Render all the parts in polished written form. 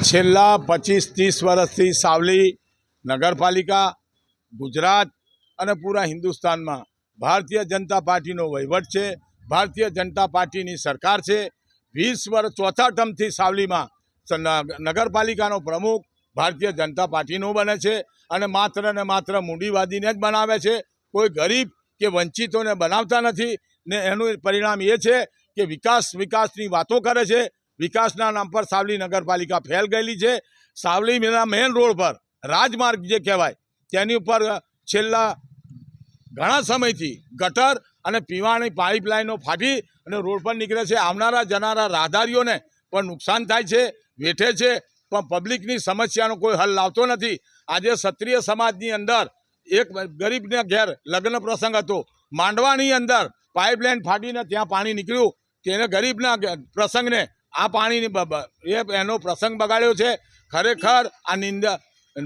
છેલ્લા 25-30 વર્ષથી સાવલી નગરપાલિકા ગુજરાત અને પૂરા હિન્દુસ્તાનમાં ભારતીય જનતા પાર્ટીનો વહીવટ છે. ભારતીય જનતા પાર્ટીની સરકાર છે. 20 વર્ષ ચોથા ટર્મથી સાવલીમાં નગરપાલિકાનો પ્રમુખ ભારતીય જનતા પાર્ટીનો બને છે અને માત્ર મૂડીવાદીને જ બનાવે છે. કોઈ ગરીબ કે વંચિતોને બનાવતા નથી ને એનું પરિણામ એ છે કે વિકાસની વાતો કરે છે. વિકાસના નામ પર સાવલી નગરપાલિકા ફેલ ગયેલી છે. સાવલીના મેઇન રોડ પર રાજમાર્ગ જે કહેવાય તેની ઉપર છેલ્લા ઘણા સમયથી ગટર અને પીવાની પાઇપલાઇનો ફાટી અને રોડ પર નીકળે છે. આવનારા જનારા રાહદારીઓને પણ નુકસાન થાય છે, વેઠે છે, પણ પબ્લિકની સમસ્યાનો કોઈ હલ લાવતો નથી. આજે ક્ષત્રિય સમાજની અંદર એક ગરીબને ઘેર લગ્ન પ્રસંગ હતો. માંડવાની અંદર પાઇપલાઇન ફાટીને ત્યાં પાણી નીકળ્યું. તેને ગરીબના પ્રસંગને આ પાણીની એનો પ્રસંગ બગાડ્યો છે. ખરેખર આ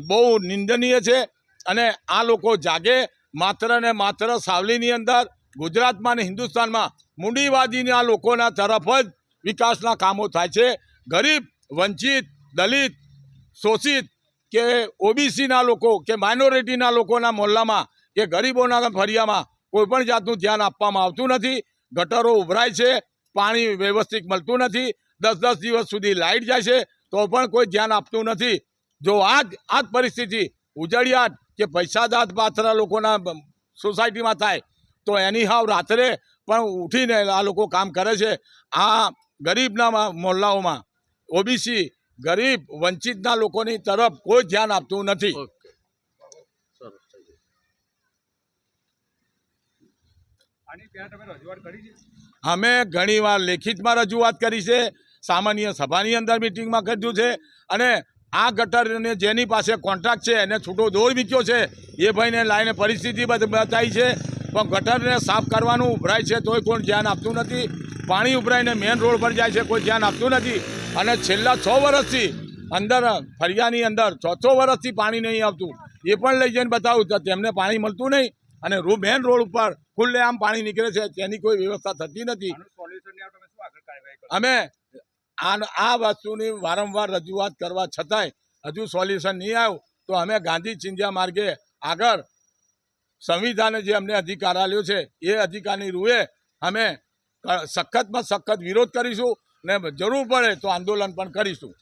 બહુ નિંદનીય છે અને આ લોકો જાગે. માત્ર ને માત્ર સાવલીની અંદર ગુજરાતમાં અને હિન્દુસ્તાનમાં મૂડીવાદીના લોકોના તરફ જ વિકાસના કામો થાય છે. ગરીબ, વંચિત, દલિત, શોષિત કે ઓબીસીના લોકો કે માઇનોરિટીના લોકોના મોહલ્લામાં કે ગરીબોના ફરિયામાં કોઈ પણ જાતનું ધ્યાન આપવામાં આવતું નથી. ગટરો ઉભરાય છે, પાણી વ્યવસ્થિત મળતું નથી. 10 દિવસ સુધી લાઇટ જાય છે તો પણ કોઈ ધ્યાન આપતું નથી. જો આ જ પરિસ્થિતિ ઉજળિયાટ કે પૈસાદાર પાત્ર લોકોના સોસાયટીમાં થાય તો એની હાવ રાત્રે પણ ઉઠીને આ લોકો કામ કરે છે. આ ગરીબના મોહલ્લાઓમાં ઓબીસી ગરીબ વંચિતના લોકોની તરફ કોઈ ધ્યાન આપતું નથી. અમે ઘણીવાર લેખિતમાં રજૂઆત કરી છે, સામાન્ય સભાની અંદર મિટિંગમાં કર્યું છે અને આ ગટરને જેની પાસે કોન્ટ્રાક્ટ છે એને છૂટો દોર મૂક્યો છે. એ ભાઈને લાઈને પરિસ્થિતિ બતાવી છે પણ ગટરને સાફ કરવાનું ઉભરાય છે તોય કોઈ ધ્યાન આપતું નથી. પાણી ઉભરાઈને મેઇન રોડ પર જાય છે, કોઈ ધ્યાન આપતું નથી. અને છેલ્લા 6 વર્ષથી અંદર ફરિયાની અંદર 6 વર્ષથી પાણી નહીં આવતું. એ પણ લઈ જઈને બતાવું તો તેમને પાણી મળતું નહીં અને મેઇન રોડ ઉપર ખુલ્લેઆમ પાણી નીકળે છે. તેની કોઈ વ્યવસ્થા થતી નથી. અમે આ વસ્તુની વારંવાર રજૂઆત કરવા છતાંય હજુ સોલ્યુશન નહીં આવ્યું તો અમે ગાંધી ચિંધ્યા માર્ગે આગળ સંવિધાને જે અમને અધિકાર આપ્યો છે એ અધિકારની રૂએ અમે સખતમાં સખત વિરોધ કરીશું ને જરૂર પડે તો આંદોલન પણ કરીશું.